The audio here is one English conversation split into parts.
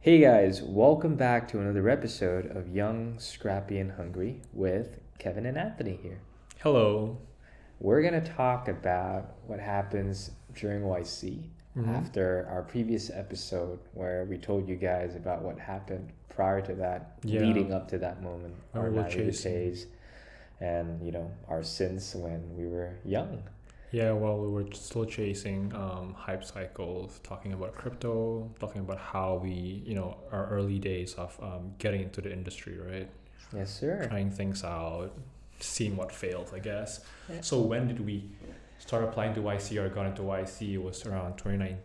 Hey guys, welcome back to another episode of Young, Scrappy, and Hungry with Kevin and Anthony here. Hello. We're going to talk about what happens during YC after our previous episode where we told you guys about what happened prior to that, Yeah. leading up to that moment, our we were naivete chasing. days, and our sins when we were young. Yeah, well, we were still chasing hype cycles, talking about crypto, talking about how our early days of getting into the industry, right? Yes, sir. Trying things out, seeing what fails, I guess. Yeah. So when did we start applying to YC or got into YC? It was around 2019.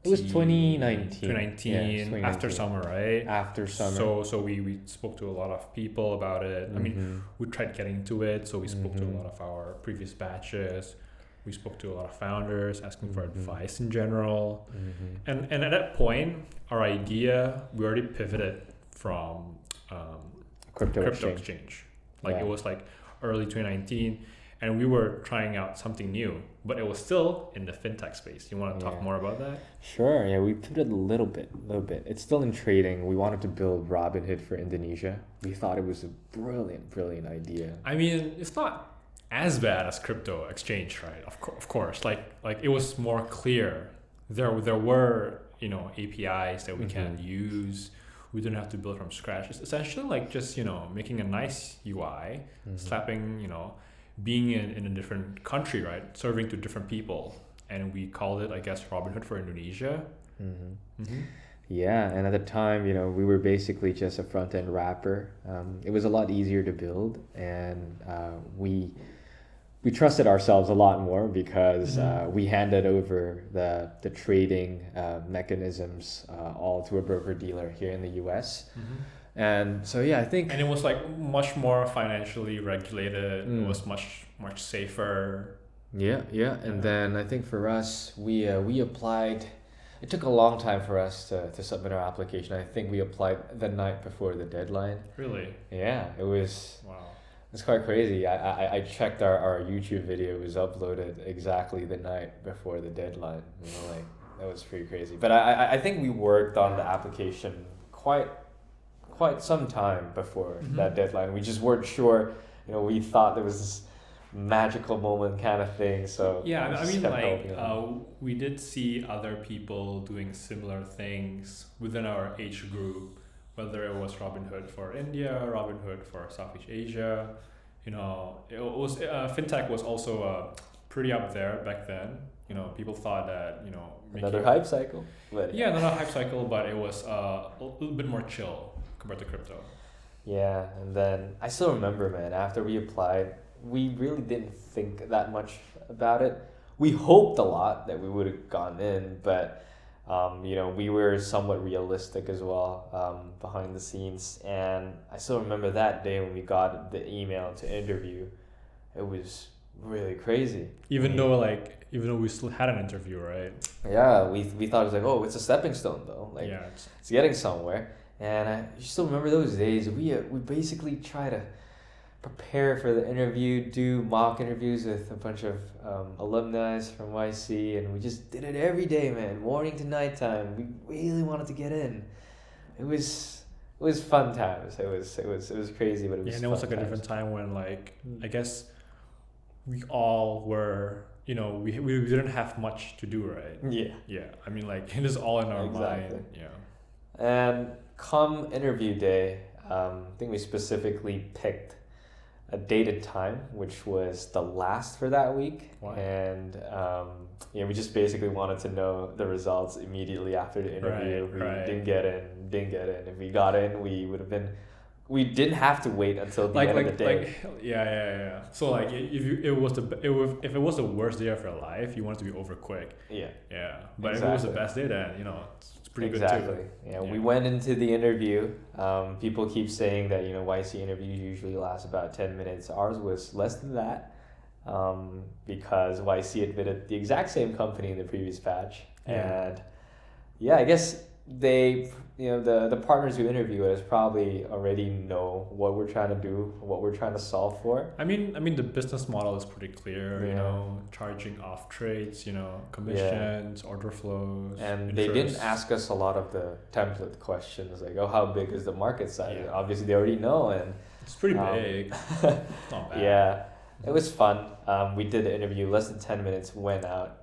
It was 2019. 2019, Yeah, it was after 2019. summer, right? After summer. So we spoke to a lot of people about it. I mean, we tried getting into it, so we spoke to a lot of our previous batches. We spoke to a lot of founders asking for advice in general. And at that point, our idea, we already pivoted from Crypto exchange. It was like early 2019, and we were trying out something new, but it was still in the fintech space. You want to talk more about that? Sure, yeah, we pivoted a little bit. It's still in trading. We wanted to build Robinhood for Indonesia. We thought it was a brilliant idea. I mean, it's not as bad as crypto exchange, right? Of course, like it was more clear. There were APIs that we can use. We didn't have to build from scratch. It's essentially like just making a nice UI, slapping being in a different country, right? Serving to different people, and we called it, I guess, Robinhood for Indonesia. Yeah, and at the time, we were basically just a front-end wrapper. It was a lot easier to build, and we trusted ourselves a lot more because we handed over the trading mechanisms all to a broker-dealer here in the US. And so, yeah, I think... And it was like much more financially regulated. It was much safer. Yeah. And then I think for us, we applied... It took a long time for us to submit our application. I think we applied the night before the deadline. Really? Yeah, it was... Wow. It's quite crazy. I checked our YouTube video. It was uploaded exactly the night before the deadline. That was pretty crazy. But I think we worked on the application quite some time before that deadline. We just weren't sure. We thought there was this magical moment kind of thing. So yeah, I mean, we did see other people doing similar things within our age group. Whether it was Robinhood for India, Robinhood for Southeast Asia, it was fintech was also pretty up there back then. People thought that another hype cycle. Another hype cycle, but it was a little bit more chill compared to crypto. Yeah, and then I still remember, man. After we applied, we really didn't think that much about it. We hoped a lot that we would have gotten in, but. We were somewhat realistic as well behind the scenes, and I still remember that day when we got the email to interview. It was really crazy. Even though we still had an interview, right? Yeah, we thought it was like, oh, it's a stepping stone though. It's getting somewhere. And I still remember those days. We basically try to prepare for the interview, do mock interviews with a bunch of alumni from YC, and we just did it every day, man, morning to nighttime. We really wanted to get in. It was fun times. It was crazy, but it was. Yeah, and it was like a different time when I guess we all were we didn't have much to do, right? Yeah. I mean, it is all in our mind. Yeah. And come interview day, I think we specifically picked a dated time, which was the last for that week. Wow. And we just basically wanted to know the results immediately after the interview. Right. Didn't get in. If we got in, we didn't have to wait until the end of the day. Yeah. So if it was the worst day of your life, you want it to be over quick. Yeah. But exactly. If it was the best day, then it's pretty good too. Yeah, we went into the interview. People keep saying that YC interviews usually last about 10 minutes. Ours was less than that, because YC admitted the exact same company in the previous batch. And I guess they, the partners who interview us probably already know what we're trying to do, what we're trying to solve for. I mean, the business model is pretty clear. Charging off trades, commissions, order flows, and interest. They didn't ask us a lot of the template questions like, oh, how big is the market size? Yeah. Obviously, they already know, and it's pretty big. It's not bad. Yeah, it was fun. We did the interview, less than 10 minutes, went out,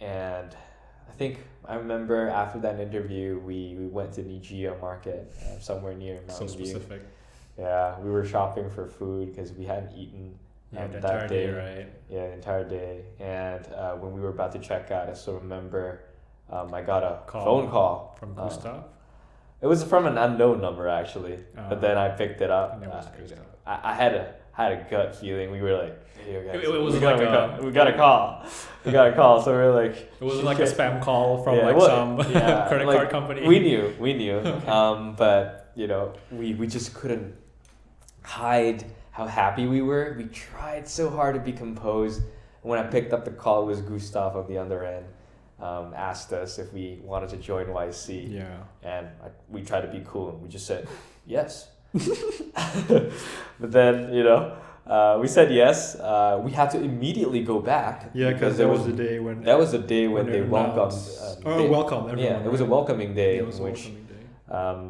and I remember after that interview, we went to Nijia Market, somewhere near Mountain View. So specific. Yeah, we were shopping for food because we hadn't eaten the that entire day. Right? Yeah, the entire day. And when we were about to check out, I still remember I got a phone call. From Gustav? It was from an unknown number, actually. But then I picked it up. And it was Gustav. I had a gut feeling. We were like, hey, guys, we got a call. We got a call. So we were like, it wasn't like a spam call from some credit card company. We knew. Okay. But we just couldn't hide how happy we were. We tried so hard to be composed. When I picked up the call, it was Gustav on the other end. Asked us if we wanted to join YC. Yeah. And we tried to be cool, and we just said yes. But then we said yes. We had to immediately go back. Yeah, because that was the day when they welcomed. Welcome. Yeah, it was a welcoming day. It was a welcoming day.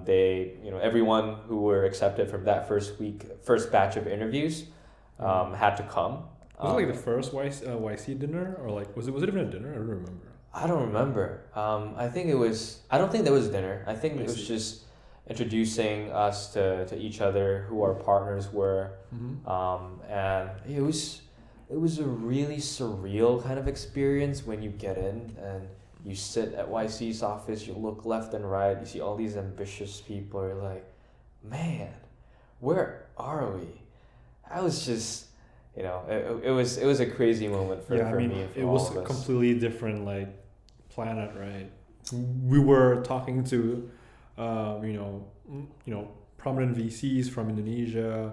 They, everyone who were accepted from that first batch of interviews, had to come. Was it like the first YC dinner, or like was it even a dinner? I don't remember. I don't remember. I think it was. I don't think there was dinner. I think it was just introducing us to each other, who our partners were, and it was a really surreal kind of experience when you get in and you sit at YC's office. You look left and right. You see all these ambitious people. You're like, man, where are we? I was just. It was a crazy moment for me. And for it was a completely different planet, right? We were talking to, prominent VCs from Indonesia,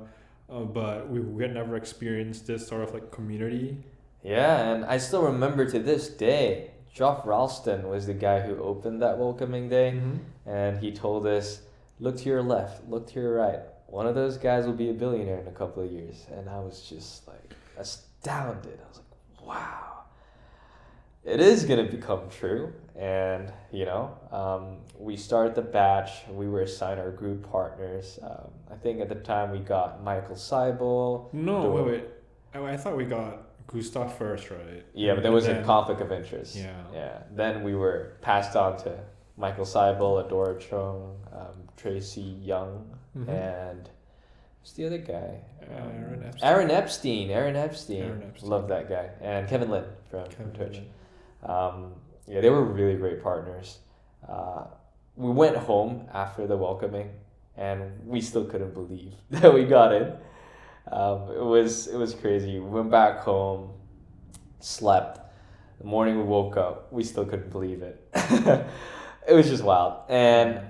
but we had never experienced this sort of community. Yeah, and I still remember to this day, Geoff Ralston was the guy who opened that welcoming day, and he told us, look to your left, look to your right. One of those guys will be a billionaire in a couple of years. And I was just astounded. I was like, wow, it is going to become true. And, we started the batch. We were assigned our group partners. I think at the time we got Michael Seibel. No, wait. I thought we got Gustav first, right? Yeah, but there was a conflict of interest. Yeah. Then we were passed on to Michael Seibel, Adora Chung, Tracy Young, and who's the other guy? Aaron Epstein. Love that guy. And Kevin Lin from Twitch. They were really great partners. We went home after the welcoming, and we still couldn't believe that we got in. It was crazy. We went back home, slept. The morning we woke up, we still couldn't believe it. It was just wild. And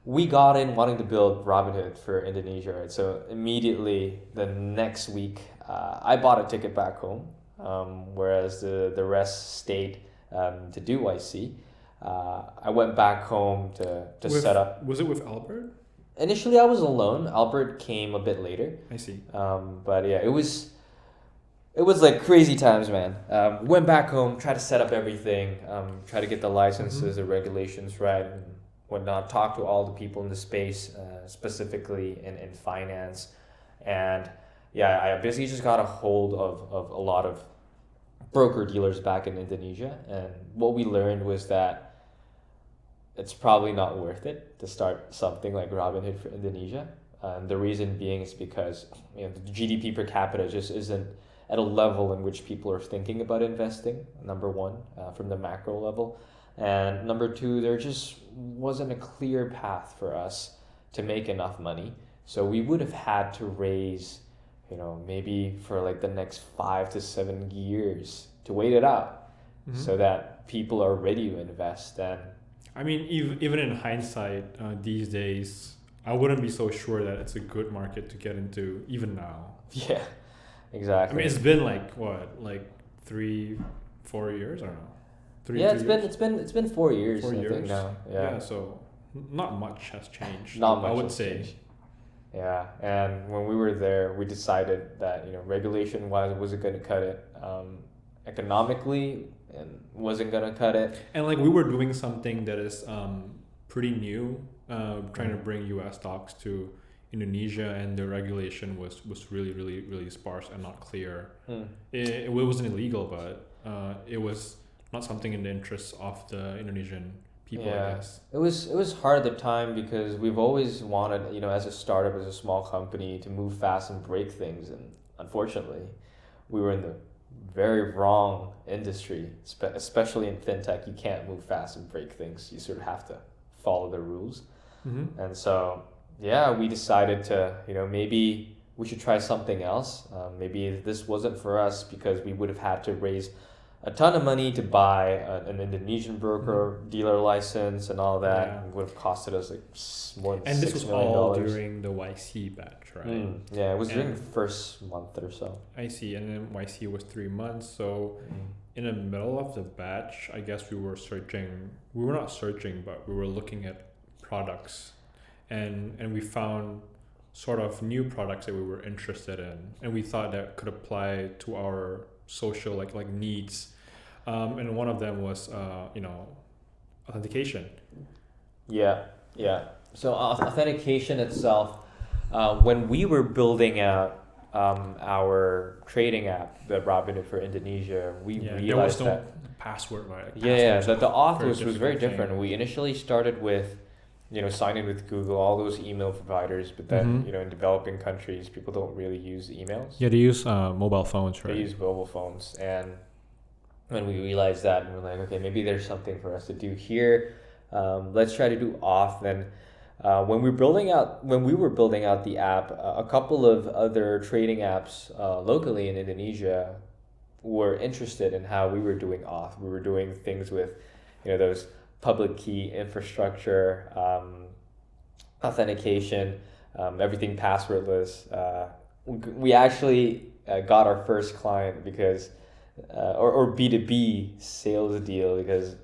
we got in wanting to build Robinhood for Indonesia, right? So immediately the next week, I bought a ticket back home, whereas the rest stayed to do YC. I went back home to set up. Was it with Albert? Initially, I was alone. Albert came a bit later. I see. But yeah, it was crazy times, man. Went back home, tried to set up everything, try to get the licenses, the regulations right, and whatnot. Talk to all the people in the space, specifically in finance, and yeah, I basically just got a hold of a lot of broker dealers back in Indonesia, and what we learned was that it's probably not worth it to start something like Robinhood for Indonesia. The reason being is because the GDP per capita just isn't at a level in which people are thinking about investing, number one, from the macro level. And number two, there just wasn't a clear path for us to make enough money. So we would have had to raise, maybe for the next 5 to 7 years to wait it out so that people are ready to invest. And I mean, even in hindsight, these days, I wouldn't be so sure that it's a good market to get into even now. Yeah, exactly. I mean, it's been 3-4 years? I don't know. It's been 4 years. 4 years. I think now. Yeah. So not much has changed. Not much. I would say. Changed. Yeah, and when we were there, we decided that regulation wise wasn't going to cut it. Economically, and wasn't going to cut it. And like we were doing something that is pretty new, trying to bring U.S. stocks to Indonesia, and the regulation was really, really, really sparse and not clear. It wasn't illegal, but it was not something in the interests of the Indonesian people, I guess. It was hard at the time because we've always wanted, as a startup, as a small company, to move fast and break things, and unfortunately, we were in the very wrong industry, especially in fintech. You can't move fast and break things. You sort of have to follow the rules. And so we decided to maybe we should try something else. Maybe this wasn't for us because we would have had to raise a ton of money to buy an Indonesian broker dealer license and all that. It would have costed us like more than $6 million. And this was all during the YC batch, right? Yeah, it was during the first month or so. I see. And then YC was 3 months. So in the middle of the batch, I guess we were not searching, but we were looking at products, and we found sort of new products that we were interested in, and we thought that could apply to our social like needs, and one of them was authentication. So authentication itself, when we were building out our trading app, the Robinhood for Indonesia, we realized there was no password, right? Like the auth was very different. We initially started with signing with Google, all those email providers, but then in developing countries, people don't really use emails. Yeah, they use mobile phones, right? They use mobile phones, and when we realized that, and we're like, okay, maybe there's something for us to do here. Let's try to do auth. Then when we were building out the app, a couple of other trading apps locally in Indonesia were interested in how we were doing auth. We were doing things with those public key infrastructure, authentication, everything passwordless. We actually got our first client because, or B2B sales deal, because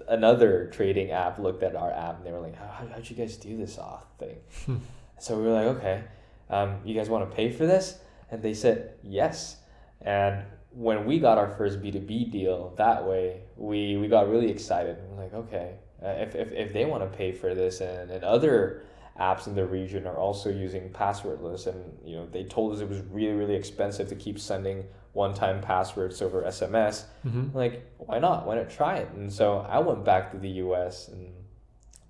another trading app looked at our app and they were like, how'd you guys do this auth thing? So we were like, okay, you guys want to pay for this? And they said yes. And when we got our first B2B deal that way, we got really excited. We're like, okay, if they want to pay for this, and other apps in the region are also using passwordless, and they told us it was really, really expensive to keep sending one-time passwords over SMS. Like, why not? Why not try it? And so I went back to the US and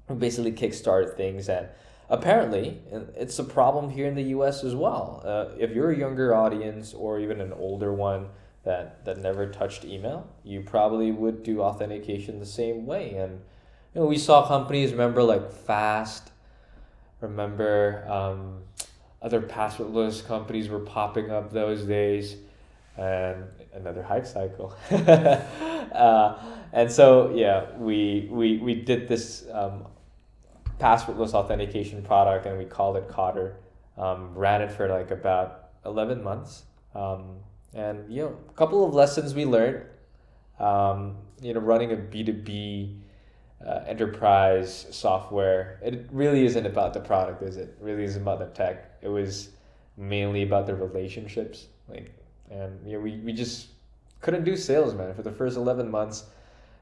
we basically kickstarted things, and apparently it's a problem here in the US as well. If you're a younger audience or even an older one that never touched email, you probably would do authentication the same way. And we saw companies, remember, like Fast, other passwordless companies were popping up those days, and another hype cycle. And so we did this passwordless authentication product, and we called it Cotter. Ran it for like about 11 months. And a couple of lessons we learned, running a B2B enterprise software, it really isn't about the product, is it? It really isn't about the tech. It was mainly about the relationships. We just couldn't do sales, man. For the first 11 months,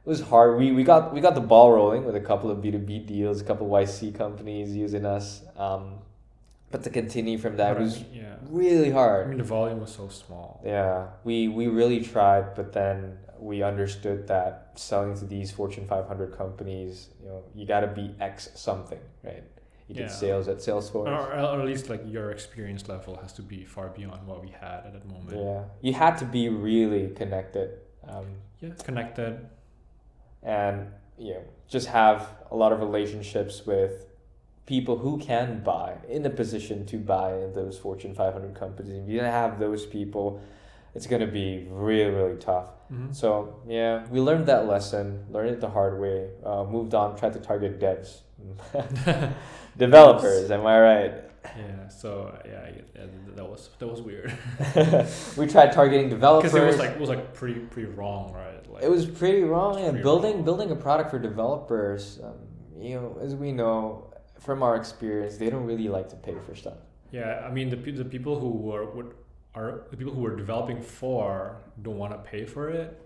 it was hard. We got the ball rolling with a couple of B2B deals, a couple of YC companies using us. But to continue from that was really hard. I mean, the volume was so small. Yeah, we really tried, but then we understood that selling to these Fortune 500 companies, you got to be X something, right? You did sales at Salesforce. Or at least like your experience level has to be far beyond what we had at that moment. Yeah, you had to be really connected. Connected. And just have a lot of relationships with people who can buy, in a position to buy in those Fortune 500 companies. If you don't have those people, it's going to be really, really tough. So we learned that lesson, learned it the hard way, moved on, tried to target devs. Developers, am I right? Yeah. So yeah, that was weird. We tried targeting developers. Because it was like pretty wrong, right? Like, it was pretty wrong. And wrong. building a product for developers, as we know from our experience, they don't really like to pay for stuff. Yeah, I mean the people who are the people who are developing for don't want to pay for it.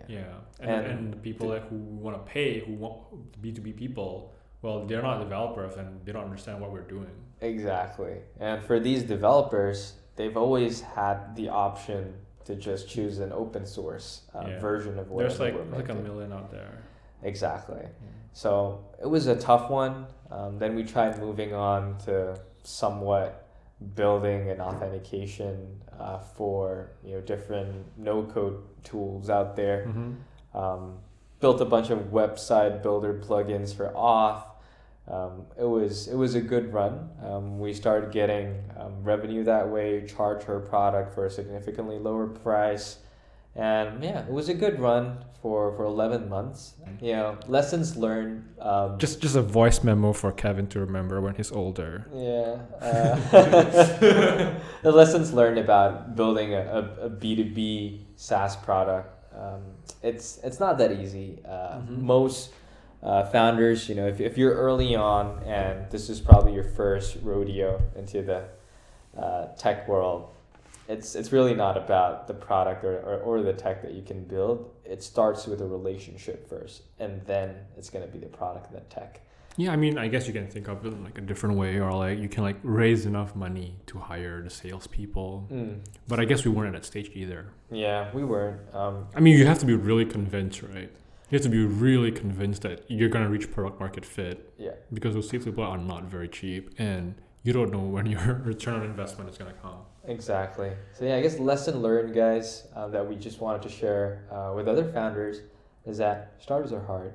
Yeah. And the people who want to pay, who want B2B people, well, they're not developers and they don't understand what we're doing. Exactly. And for these developers, they've always had the option to just choose an open source version of whatever. There's like a million out there. Exactly. So it was a tough one. Then we tried moving on to somewhat building an authentication for different no-code tools out there. Built a bunch of website builder plugins for auth. It was a good run. We started getting revenue that way, charged her product for a significantly lower price. And yeah, it was a good run for 11 months. Lessons learned. Just a voice memo for Kevin to remember when he's older. Yeah. The lessons learned about building a B2B SaaS product. It's not that easy. Most founders, if you're early on and this is probably your first rodeo into the tech world, it's really not about the product or the tech that you can build. It starts with a relationship first, and then it's going to be the product and the tech. Yeah, I mean, I guess you can think of it like a different way, or like you can like raise enough money to hire the salespeople. But I guess we weren't at that stage either. Yeah, we weren't. I mean, you have to be really convinced, right? You have to be really convinced that you're going to reach product market fit. Yeah. Because those salespeople are not very cheap, and you don't know when your return on investment is going to come. Exactly. So yeah, I guess lesson learned, guys, that we just wanted to share with other founders is that startups are hard.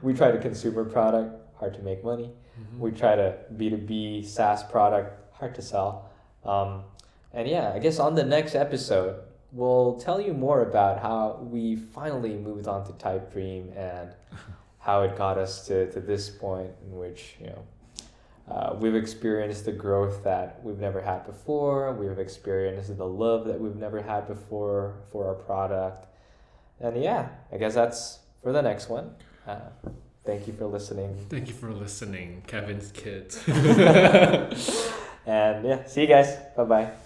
We tried a consumer product, hard to make money. We tried a B2B SaaS product, hard to sell. And yeah, I guess on the next episode, we'll tell you more about how we finally moved on to Typedream and how it got us to this point in which, we've experienced the growth that we've never had before. We've experienced the love that we've never had before for our product. And yeah, I guess that's for the next one. Thank you for listening. Thank you for listening, Kevin's kids. And yeah, see you guys. Bye-bye.